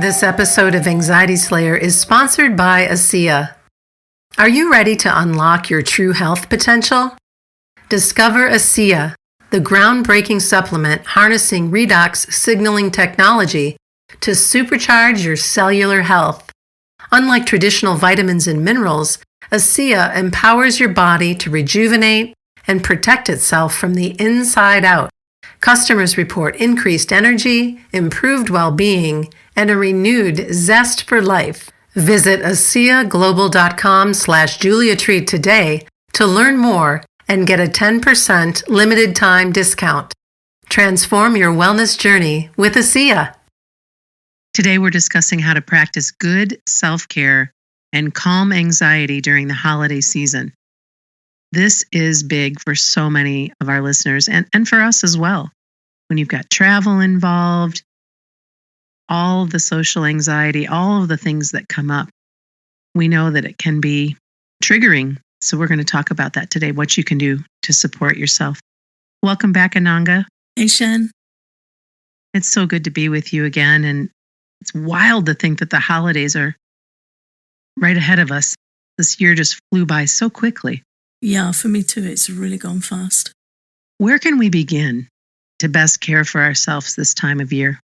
This episode of Anxiety Slayer is sponsored by ASEA. Are you ready to unlock your true health potential? Discover ASEA, the groundbreaking supplement harnessing redox signaling technology to supercharge your cellular health. Unlike traditional vitamins and minerals, ASEA empowers your body to rejuvenate and protect itself from the inside out. Customers report increased energy, improved well-being, and a renewed zest for life. Visit ASEAGlobal.com/JuliaTreat today to learn more and get a 10% limited time discount. Transform your wellness journey with ASEA. Today we're discussing how to practice good self-care and calm anxiety during the holiday season. This is big for so many of our listeners and for us as well. When you've got travel involved, all of the social anxiety, all of the things that come up, we know that it can be triggering. So we're going to talk about that today, what you can do to support yourself. Welcome back, Ananga. Hey, Shan. It's so good to be with you again. And it's wild to think that the holidays are right ahead of us. This year just flew by so quickly. Yeah, for me too. It's really gone fast. Where can we begin to best care for ourselves this time of year?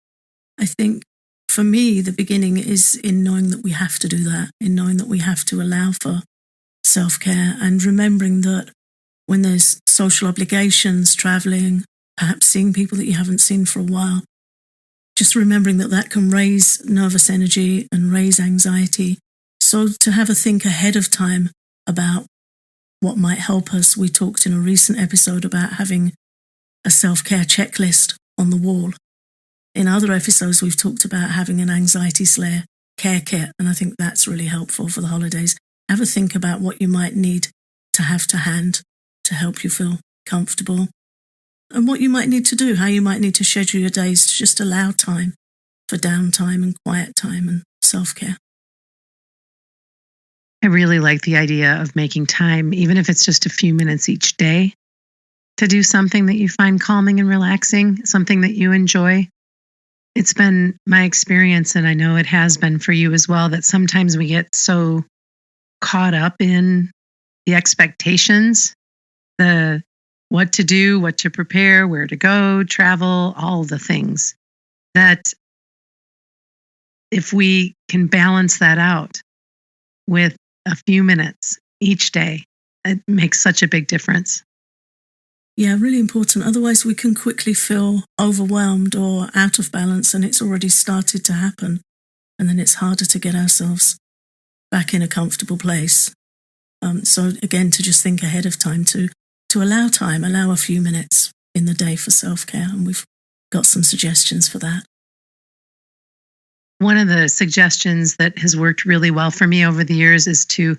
I think for me, the beginning is in knowing that we have to do that, in knowing that we have to allow for self-care and remembering that when there's social obligations, traveling, perhaps seeing people that you haven't seen for a while, just remembering that that can raise nervous energy and raise anxiety. So to have a think ahead of time about what might help us. We talked in a recent episode about having a self-care checklist on the wall. In other episodes, we've talked about having an Anxiety Slayer care kit, and I think that's really helpful for the holidays. Have a think about what you might need to have to hand to help you feel comfortable, and what you might need to do, how you might need to schedule your days to just allow time for downtime and quiet time and self-care. I really like the idea of making time, even if it's just a few minutes each day, to do something that you find calming and relaxing, something that you enjoy. It's been my experience, and I know it has been for you as well, that sometimes we get so caught up in the expectations, the what to do, what to prepare, where to go, travel, all the things, that if we can balance that out with a few minutes each day, it makes such a big difference. Yeah, really important. Otherwise, we can quickly feel overwhelmed or out of balance, and it's already started to happen. And then it's harder to get ourselves back in a comfortable place. So again, to just think ahead of time, to allow time, allow a few minutes in the day for self-care. And we've got some suggestions for that. One of the suggestions that has worked really well for me over the years is to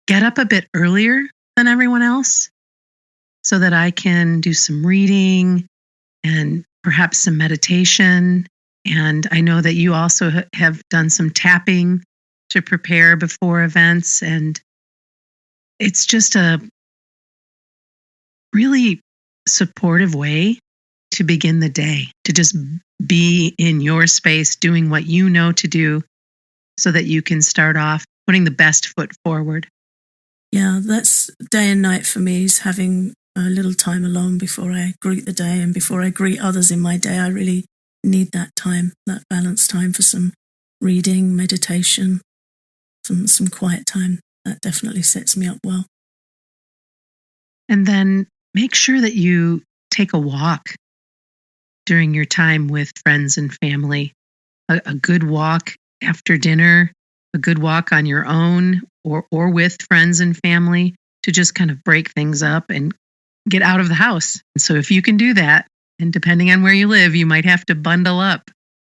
get up a bit earlier than everyone else so that I can do some reading and perhaps some meditation. And I know that you also have done some tapping to prepare before events. And it's just a really supportive way to begin the day, to just be in your space, doing what you know to do so that you can start off putting the best foot forward. Yeah, that's day and night for me, is having a little time alone before I greet the day and before I greet others in my day. I really need that time, that balanced time for some reading, meditation, some quiet time. That definitely sets me up well. And then make sure that you take a walk during your time with friends and family. A good walk after dinner, a good walk on your own or with friends and family, to just kind of break things up and get out of the house. And so if you can do that, and depending on where you live, you might have to bundle up,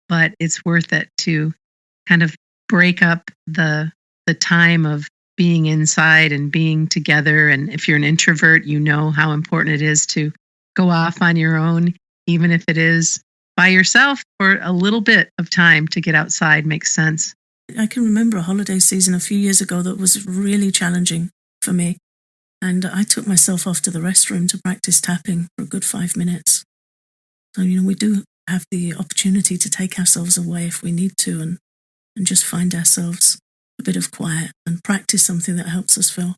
but it's worth it to kind of break up the time of being inside and being together. And if you're an introvert, you know how important it is to go off on your own, even if it is by yourself for a little bit of time. To get outside makes sense. I can remember a holiday season a few years ago that was really challenging for me. And I took myself off to the restroom to practice tapping for a good 5 minutes. So, we do have the opportunity to take ourselves away if we need to and and just find ourselves a bit of quiet and practice something that helps us feel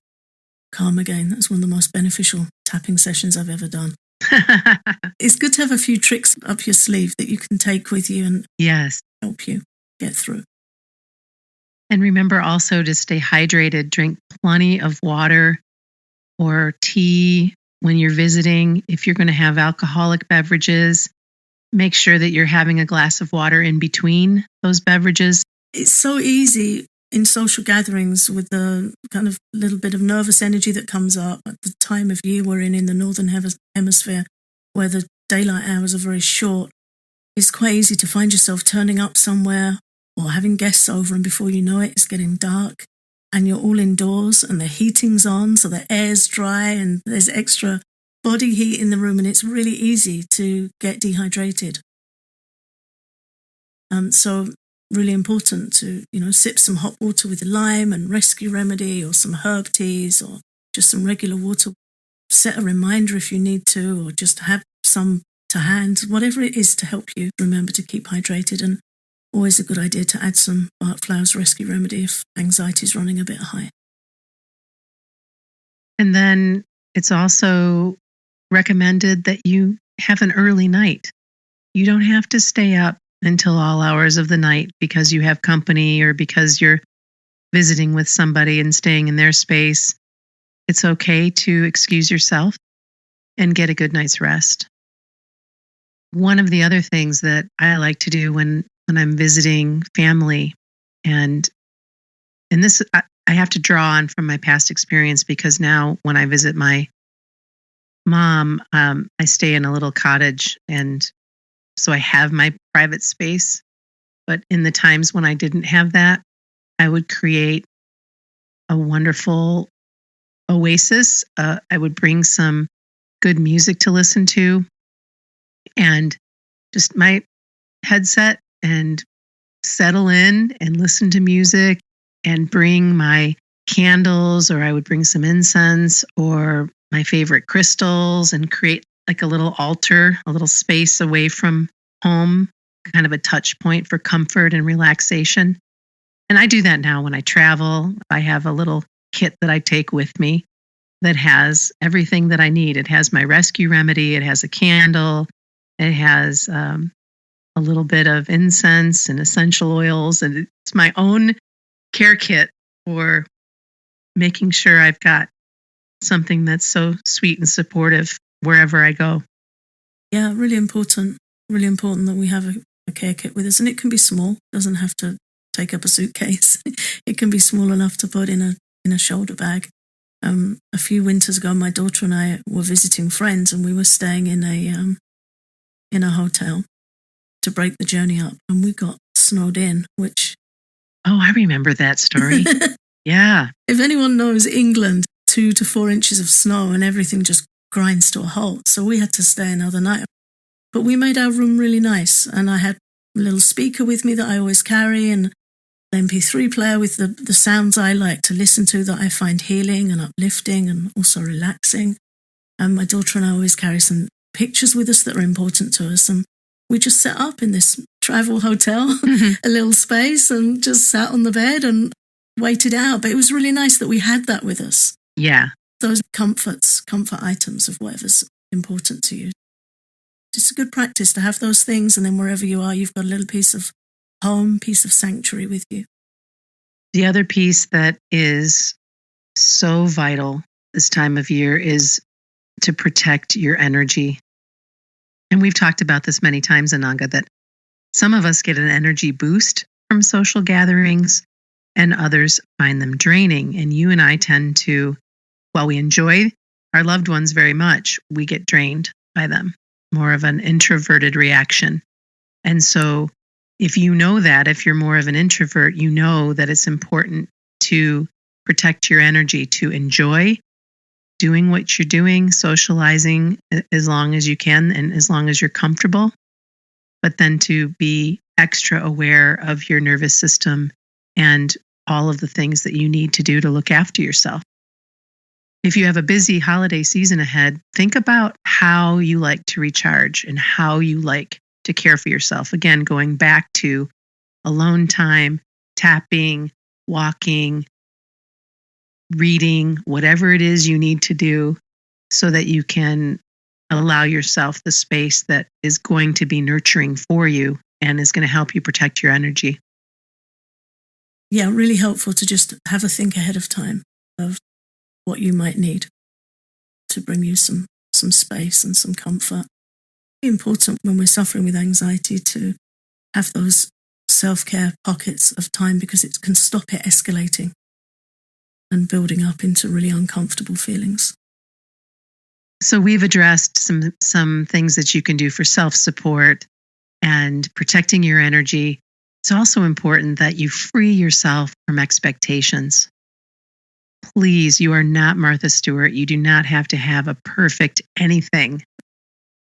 calm again. That's one of the most beneficial tapping sessions I've ever done. It's good to have a few tricks up your sleeve that you can take with you and Yes. help you get through. And remember also to stay hydrated. Drink plenty of water or tea when you're visiting. If you're going to have alcoholic beverages, make sure that you're having a glass of water in between those beverages. It's so easy in social gatherings with the kind of little bit of nervous energy that comes up at the time of year we're in the Northern Hemisphere, where the daylight hours are very short. It's quite easy to find yourself turning up somewhere or having guests over, and before you know it, it's getting dark and you're all indoors and the heating's on, so the air's dry and there's extra body heat in the room, and it's really easy to get dehydrated. So really important to, sip some hot water with lime and rescue remedy, or some herb teas, or just some regular water. Set a reminder if you need to, or just have some to hand, whatever it is to help you remember to keep hydrated. And always a good idea to add some Bach Flowers rescue remedy if anxiety is running a bit high. And then it's also recommended that you have an early night. You don't have to stay up until all hours of the night because you have company or because you're visiting with somebody and staying in their space. It's okay to excuse yourself and get a good night's rest. One of the other things that I like to do when I'm visiting family, and this I have to draw on from my past experience, because now when I visit my mom, I stay in a little cottage, and so I have my private space. But in the times when I didn't have that, I would create a wonderful oasis. I would bring some good music to listen to, and just my headset, and settle in and listen to music, and bring my candles, or I would bring some incense or my favorite crystals, and create like a little altar, a little space away from home, kind of a touch point for comfort and relaxation. And I do that now when I travel. I have a little kit that I take with me that has everything that I need. It has my rescue remedy. It has a candle. It has a little bit of incense and essential oils. And it's my own care kit for making sure I've got something that's so sweet and supportive wherever I go. Yeah, really important. Really important that we have a care kit with us. And it can be small. It doesn't have to take up a suitcase. It can be small enough to put in a shoulder bag. A few winters ago, my daughter and I were visiting friends, and we were staying in a hotel to break the journey up, and we got snowed in, which... Oh, I remember that story. Yeah. If anyone knows England, 2 to 4 inches of snow and everything just grinds to a halt. So we had to stay another night. But we made our room really nice, and I had a little speaker with me that I always carry, and an MP3 player with the sounds I like to listen to, that I find healing and uplifting and also relaxing. And my daughter and I always carry some pictures with us that are important to us. And we just set up in this travel hotel, a little space, and just sat on the bed and waited out. But it was really nice that we had that with us. Yeah. Those comfort items of whatever's important to you. It's a good practice to have those things, and then wherever you are, you've got a little piece of home, piece of sanctuary with you. The other piece that is so vital this time of year is to protect your energy. And we've talked about this many times, Ananga, that some of us get an energy boost from social gatherings and others find them draining. And you and I tend to, while we enjoy our loved ones very much, we get drained by them, more of an introverted reaction. And so if you know that, if you're more of an introvert, you know that it's important to protect your energy, to enjoy doing what you're doing, socializing as long as you can and as long as you're comfortable, but then to be extra aware of your nervous system and all of the things that you need to do to look after yourself. If you have a busy holiday season ahead, think about how you like to recharge and how you like to care for yourself. Again, going back to alone time, tapping, walking, reading, whatever it is you need to do so that you can allow yourself the space that is going to be nurturing for you and is going to help you protect your energy. Yeah, really helpful to just have a think ahead of time of what you might need to bring you some space and some comfort. It's important when we're suffering with anxiety to have those self-care pockets of time because it can stop it escalating and building up into really uncomfortable feelings. So we've addressed some things that you can do for self-support and protecting your energy. It's also important that you free yourself from expectations. Please, you are not Martha Stewart. You do not have to have a perfect anything.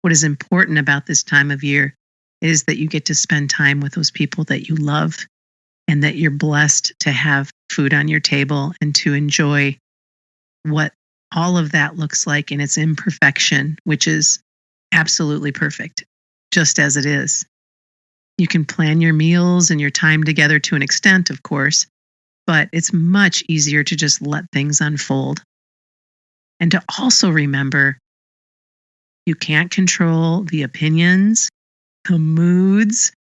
What is important about this time of year is that you get to spend time with those people that you love and that you're blessed to have food on your table and to enjoy what all of that looks like in its imperfection, which is absolutely perfect, just as it is. You can plan your meals and your time together to an extent, of course, but it's much easier to just let things unfold. And to also remember, you can't control the opinions, the moods,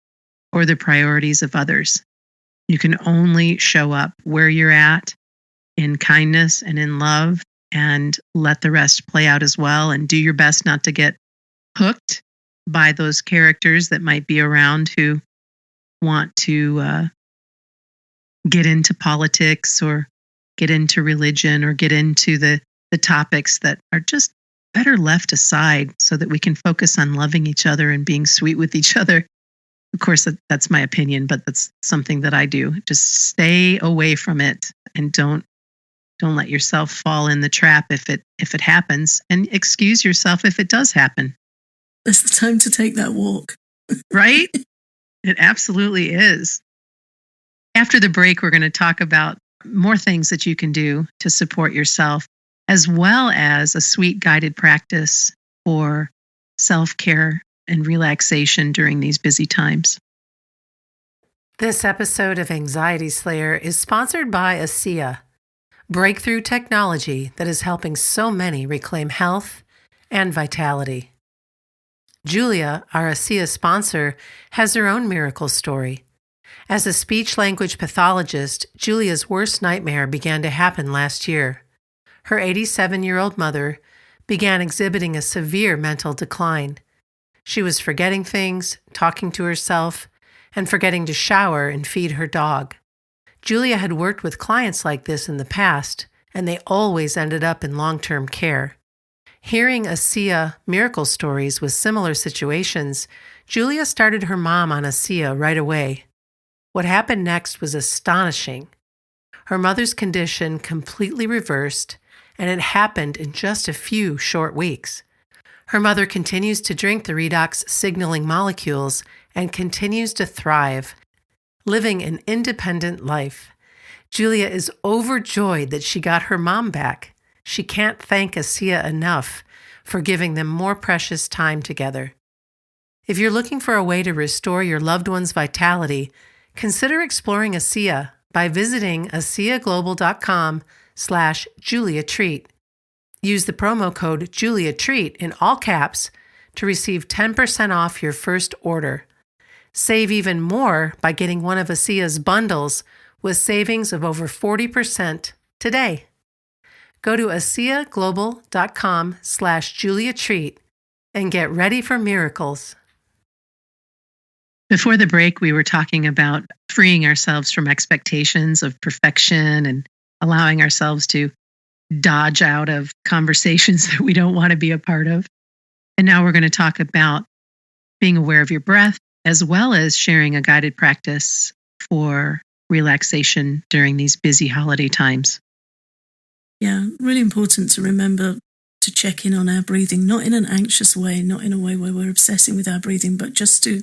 or the priorities of others. You can only show up where you're at in kindness and in love and let the rest play out as well, and do your best not to get hooked by those characters that might be around who want to get into politics or get into religion or get into the topics that are just better left aside so that we can focus on loving each other and being sweet with each other. Of course, that's my opinion, but that's something that I do. Just stay away from it and don't let yourself fall in the trap if it happens, and excuse yourself if it does happen. It's the time to take that walk. Right? It absolutely is. After the break, we're going to talk about more things that you can do to support yourself, as well as a sweet guided practice for self-care and relaxation during these busy times. This episode of Anxiety Slayer is sponsored by ASEA, breakthrough technology that is helping so many reclaim health and vitality. Julia, our ASEA sponsor, has her own miracle story. As a speech-language pathologist, Julia's worst nightmare began to happen last year. Her 87-year-old mother began exhibiting a severe mental decline. She was forgetting things, talking to herself, and forgetting to shower and feed her dog. Julia had worked with clients like this in the past, and they always ended up in long-term care. Hearing ASEA miracle stories with similar situations, Julia started her mom on ASEA right away. What happened next was astonishing. Her mother's condition completely reversed, and it happened in just a few short weeks. Her mother continues to drink the redox signaling molecules and continues to thrive, living an independent life. Julia is overjoyed that she got her mom back. She can't thank ASEA enough for giving them more precious time together. If you're looking for a way to restore your loved one's vitality, consider exploring ASEA by visiting ASEAglobal.com/JuliaTreat. Use the promo code JuliaTreat in all caps to receive 10% off your first order. Save even more by getting one of ASEA's bundles with savings of over 40% today. Go to ASEAglobal.com/JuliaTreat and get ready for miracles. Before the break, we were talking about freeing ourselves from expectations of perfection and allowing ourselves to dodge out of conversations that we don't want to be a part of. And now we're going to talk about being aware of your breath, as well as sharing a guided practice for relaxation during these busy holiday times. Yeah, really important to remember to check in on our breathing, not in an anxious way, not in a way where we're obsessing with our breathing, but just to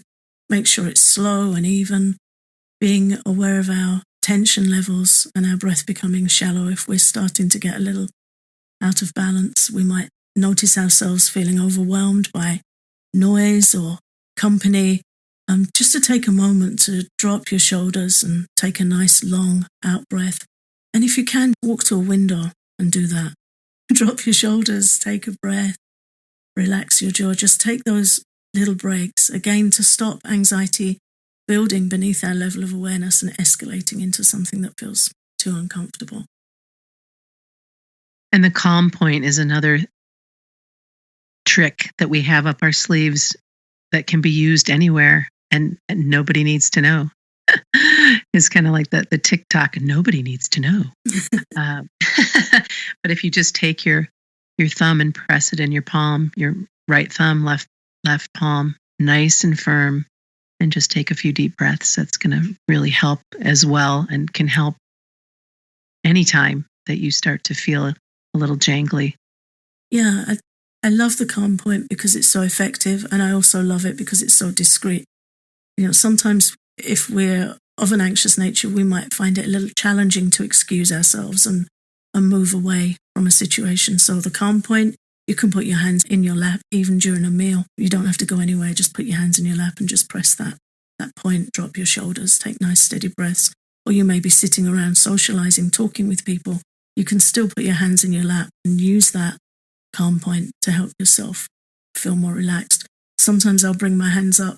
make sure it's slow and even, being aware of our tension levels and our breath becoming shallow. If we're starting to get a little out of balance, we might notice ourselves feeling overwhelmed by noise or company, just to take a moment to drop your shoulders and take a nice long out breath. And if you can, walk to a window and do that. Drop your shoulders, take a breath, relax your jaw. Just take those little breaks, again, to stop anxiety building beneath our level of awareness and escalating into something that feels too uncomfortable. And the calm point is another trick that we have up our sleeves that can be used anywhere and nobody needs to know. It's kind of like the TikTok, nobody needs to know. But if you just take your thumb and press it in your palm, your right thumb, left palm, nice and firm, and just take a few deep breaths, that's going to really help as well, and can help anytime that you start to feel a little jangly. Yeah, I love the calm point because it's so effective, and I also love it because it's so discreet. Sometimes if we're of an anxious nature, we might find it a little challenging to excuse ourselves and move away from a situation. So the calm point, you can put your hands in your lap even during a meal. You don't have to go anywhere. Just put your hands in your lap and just press that point. Drop your shoulders, take nice steady breaths. Or you may be sitting around socializing, talking with people. You can still put your hands in your lap and use that calm point to help yourself feel more relaxed. Sometimes I'll bring my hands up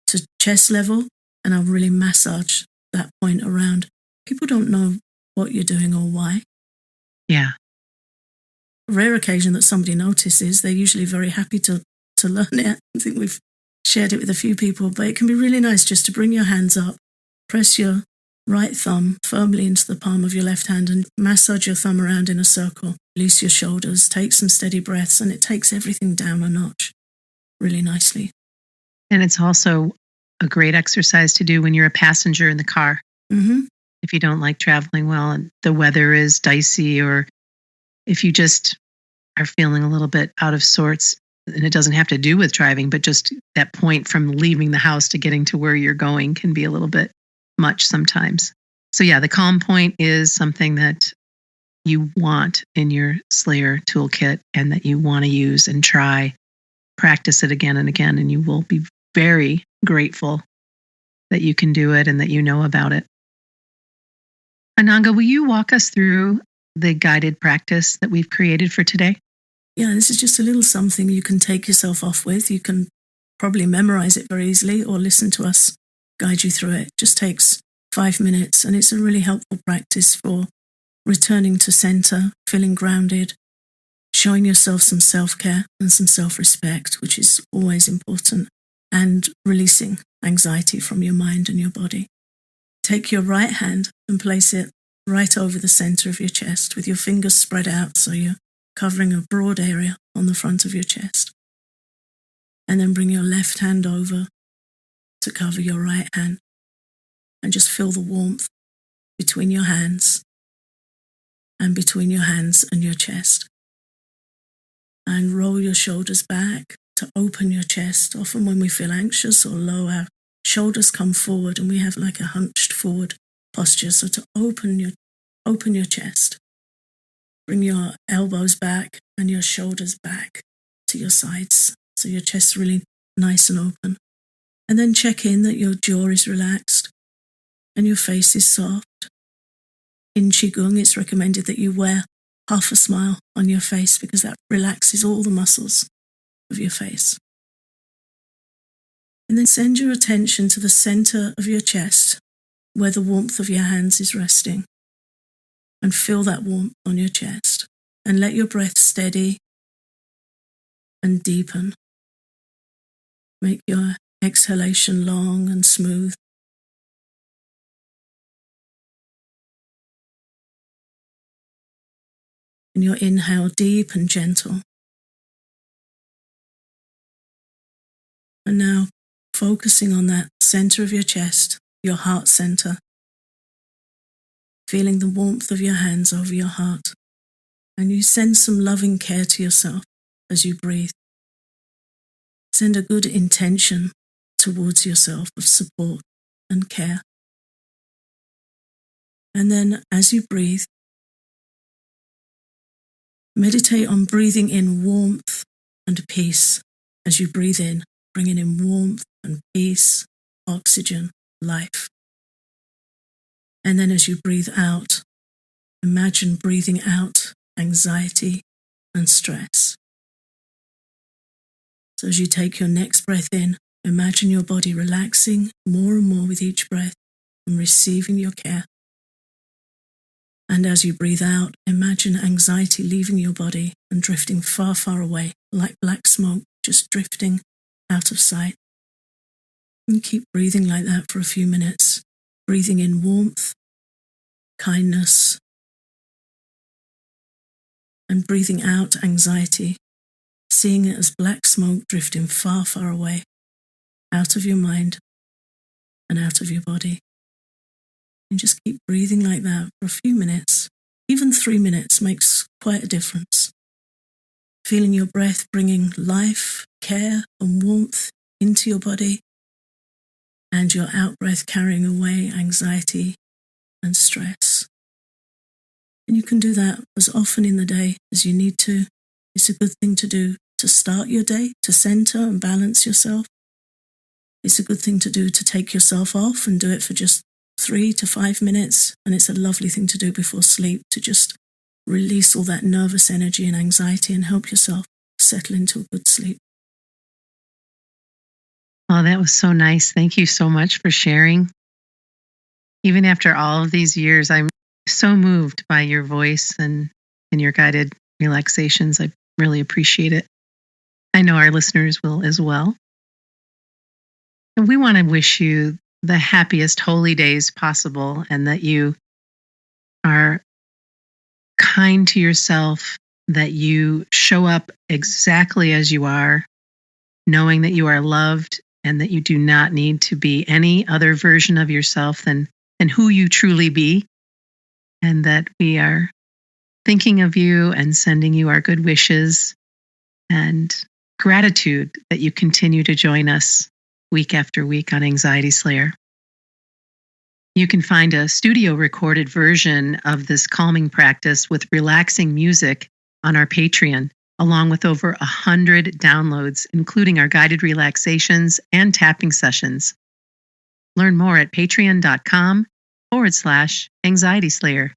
to chest level and I'll really massage that point around. People don't know what you're doing or why. Yeah. Rare occasion that somebody notices. They're usually very happy to learn it. I think we've shared it with a few people, but it can be really nice just to bring your hands up, press your right thumb firmly into the palm of your left hand and massage your thumb around in a circle. Release your shoulders, take some steady breaths, and it takes everything down a notch really nicely. And it's also a great exercise to do when you're a passenger in the car. Mm-hmm. If you don't like traveling well and the weather is dicey, or if you just are feeling a little bit out of sorts, and it doesn't have to do with driving, but just that point from leaving the house to getting to where you're going can be a little bit much sometimes. So yeah, the calm point is something that you want in your Slayer toolkit and that you want to use and try. Practice it again and again, and you will be very grateful that you can do it and that you know about it. Ananga, will you walk us through the guided practice that we've created for today? Yeah, this is just a little something you can take yourself off with. You can probably memorize it very easily or listen to us guide you through it. It just takes 5 minutes, and it's a really helpful practice for returning to center, feeling grounded, showing yourself some self-care and some self-respect, which is always important, and releasing anxiety from your mind and your body. Take your right hand and place it right over the center of your chest with your fingers spread out so you're covering a broad area on the front of your chest. And then bring your left hand over to cover your right hand and just feel the warmth between your hands and between your hands and your chest. And roll your shoulders back to open your chest. Often when we feel anxious or low, our shoulders come forward and we have like a hunched forward posture. So to open your chest, bring your elbows back and your shoulders back to your sides. So your chest's really nice and open. And then check in that your jaw is relaxed and your face is soft. In Qigong, it's recommended that you wear half a smile on your face because that relaxes all the muscles of your face. And then send your attention to the center of your chest where the warmth of your hands is resting. And feel that warmth on your chest. And let your breath steady and deepen. Make your exhalation long and smooth. And your inhale deep and gentle. And now focusing on that center of your chest, your heart center. Feeling the warmth of your hands over your heart. And you send some loving care to yourself as you breathe. Send a good intention towards yourself of support and care. And then as you breathe, meditate on breathing in warmth and peace. As you breathe in, bringing in warmth and peace, oxygen, life. And then as you breathe out, imagine breathing out anxiety and stress. So as you take your next breath in, imagine your body relaxing more and more with each breath and receiving your care. And as you breathe out, imagine anxiety leaving your body and drifting far, far away, like black smoke, just drifting out of sight. And keep breathing like that for a few minutes, breathing in warmth, kindness, and breathing out anxiety, seeing it as black smoke drifting far, far away, out of your mind and out of your body. And just keep breathing like that for a few minutes. Even 3 minutes makes quite a difference. Feeling your breath bringing life, care, and warmth into your body, and your out-breath carrying away anxiety and stress. And you can do that as often in the day as you need to. It's a good thing to do to start your day, to center and balance yourself. It's a good thing to do to take yourself off and do it for just 3 to 5 minutes. And it's a lovely thing to do before sleep, to just release all that nervous energy and anxiety and help yourself settle into a good sleep. Oh, that was so nice. Thank you so much for sharing. Even after all of these years, I'm so moved by your voice and your guided relaxations. I really appreciate it. I know our listeners will as well. And we want to wish you the happiest holy days possible, and that you are kind to yourself, that you show up exactly as you are, knowing that you are loved and that you do not need to be any other version of yourself than who you truly be, and that we are thinking of you and sending you our good wishes and gratitude that you continue to join us week after week on Anxiety Slayer. You can find a studio recorded version of this calming practice with relaxing music on our Patreon, along with over 100 downloads, including our guided relaxations and tapping sessions. Learn more at patreon.com/Anxiety Slayer.